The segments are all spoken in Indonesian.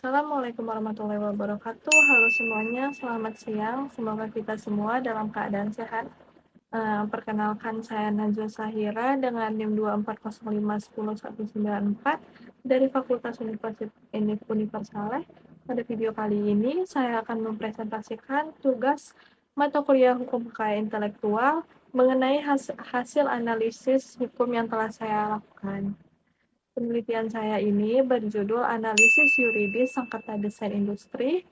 Assalamualaikum warahmatullahi wabarakatuh. Halo semuanya, selamat siang. Semoga kita semua dalam keadaan sehat. Perkenalkan saya Najwa Sahira dengan NIM 240510194 dari Fakultas Universaleh. Pada video kali ini saya akan mempresentasikan tugas mata kuliah Hukum Kekayaan Intelektual mengenai hasil analisis hukum yang telah saya lakukan. Penelitian saya ini berjudul Analisis Yuridis Sengketa Desain Industri,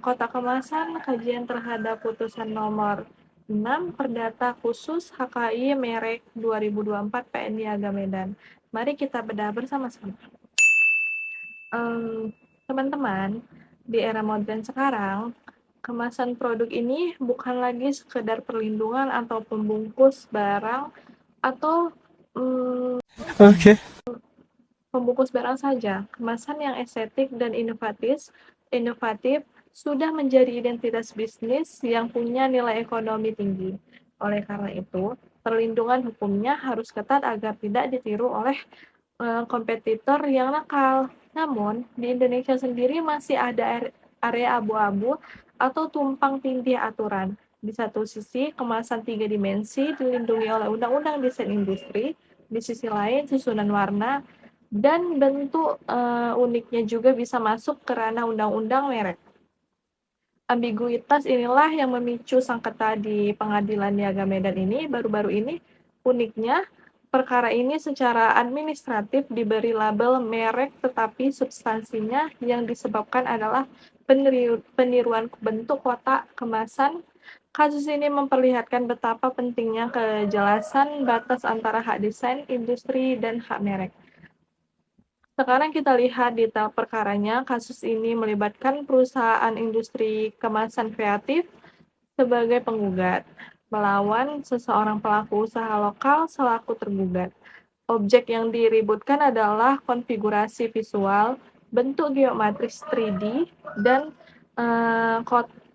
Kotak Kemasan, Kajian Terhadap Putusan Nomor 6 Perdata Khusus HKI Merek 2024 PN Niaga Medan. Mari kita bedah bersama-sama. Teman-teman, di era modern sekarang, kemasan produk ini bukan lagi sekedar perlindungan atau pembungkus barang atau pembungkus barang saja. Kemasan yang estetik dan inovatif sudah menjadi identitas bisnis yang punya nilai ekonomi tinggi. Oleh karena itu, perlindungan hukumnya harus ketat agar tidak ditiru oleh kompetitor yang nakal. Namun, di Indonesia sendiri masih ada area abu-abu atau tumpang tindih aturan. Di satu sisi, kemasan 3 dimensi dilindungi oleh Undang-Undang Desain Industri, di sisi lain susunan warna dan bentuk uniknya juga bisa masuk ke ranah Undang-Undang Merek. Ambiguitas inilah yang memicu sengketa di Pengadilan Niaga Medan ini baru-baru ini. Uniknya, perkara ini secara administratif diberi label merek tetapi substansinya yang disebabkan adalah peniruan bentuk kotak kemasan. Kasus ini memperlihatkan betapa pentingnya kejelasan batas antara hak desain, industri, dan hak merek. Sekarang kita lihat detail perkaranya. Kasus ini melibatkan perusahaan industri kemasan kreatif sebagai penggugat, melawan seseorang pelaku usaha lokal selaku tergugat. Objek yang diributkan adalah konfigurasi visual, bentuk geometris 3D, dan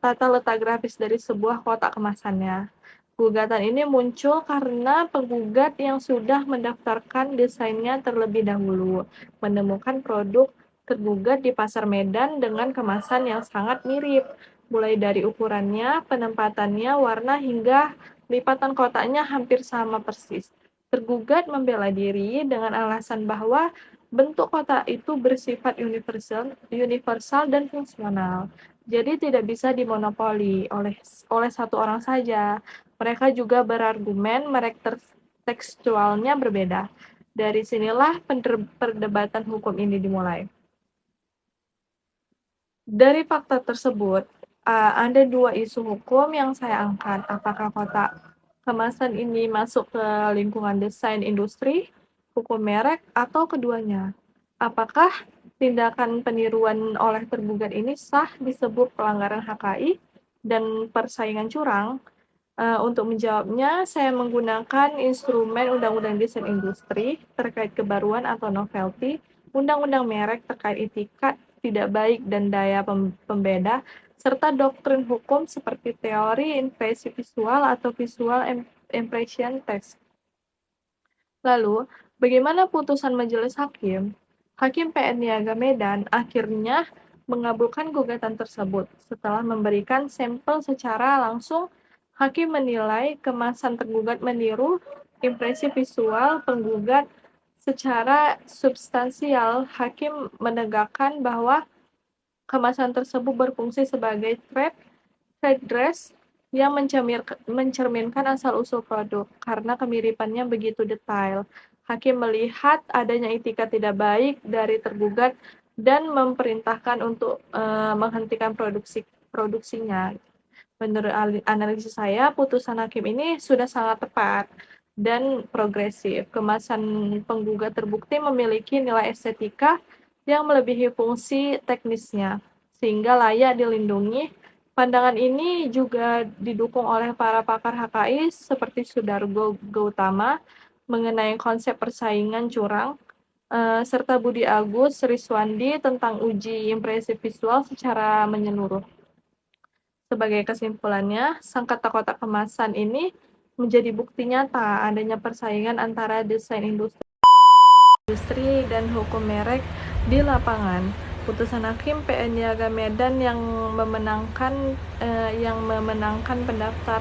tata letak grafis dari sebuah kotak kemasannya. Gugatan ini muncul karena penggugat yang sudah mendaftarkan desainnya terlebih dahulu menemukan produk tergugat di pasar Medan dengan kemasan yang sangat mirip, mulai dari ukurannya, penempatannya, warna, hingga lipatan kotaknya hampir sama persis. Tergugat membela diri dengan alasan bahwa bentuk kotak itu bersifat universal dan fungsional. Jadi tidak bisa dimonopoli oleh satu orang saja. Mereka juga berargumen merek tekstualnya berbeda. Dari sinilah perdebatan hukum ini dimulai. Dari fakta tersebut, ada dua isu hukum yang saya angkat. Apakah kotak kemasan ini masuk ke lingkungan desain industri, hukum merek, atau keduanya? Apakah tindakan peniruan oleh tergugat ini sah disebut pelanggaran HKI dan persaingan curang? Untuk menjawabnya, saya menggunakan instrumen Undang-Undang Desain Industri terkait kebaruan atau novelty, Undang-Undang Merek terkait etikat, tidak baik dan daya pembeda, serta doktrin hukum seperti teori impresi visual atau visual impression test. Lalu, bagaimana putusan majelis hakim? Hakim PN Niaga Medan akhirnya mengabulkan gugatan tersebut. Setelah memberikan sampel secara langsung, hakim menilai kemasan tergugat meniru impresi visual penggugat secara substansial. Hakim menegakkan bahwa kemasan tersebut berfungsi sebagai trade dress yang mencerminkan asal-usul produk karena kemiripannya begitu detail. Hakim melihat adanya itikat tidak baik dari tergugat dan memerintahkan untuk menghentikan produksinya. Menurut analisis saya, putusan hakim ini sudah sangat tepat dan progresif. Kemasan penggugat terbukti memiliki nilai estetika yang melebihi fungsi teknisnya, sehingga layak dilindungi. Pandangan ini juga didukung oleh para pakar HKI seperti Sudargo Gautama mengenai konsep persaingan curang, serta Budi Agus Riswandi tentang uji impresi visual secara menyeluruh. Sebagai kesimpulannya, sengketa kotak kemasan ini menjadi bukti nyata adanya persaingan antara desain industri dan hukum merek di lapangan. Putusan Hakim PN Niaga Medan yang memenangkan pendaftar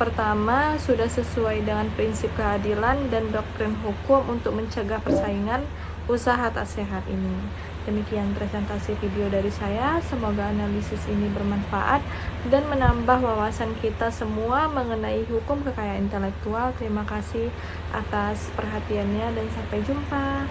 pertama sudah sesuai dengan prinsip keadilan dan doktrin hukum untuk mencegah persaingan usaha tak sehat ini. Demikian presentasi video dari saya, semoga analisis ini bermanfaat dan menambah wawasan kita semua mengenai hukum kekayaan intelektual. Terima kasih atas perhatiannya dan sampai jumpa.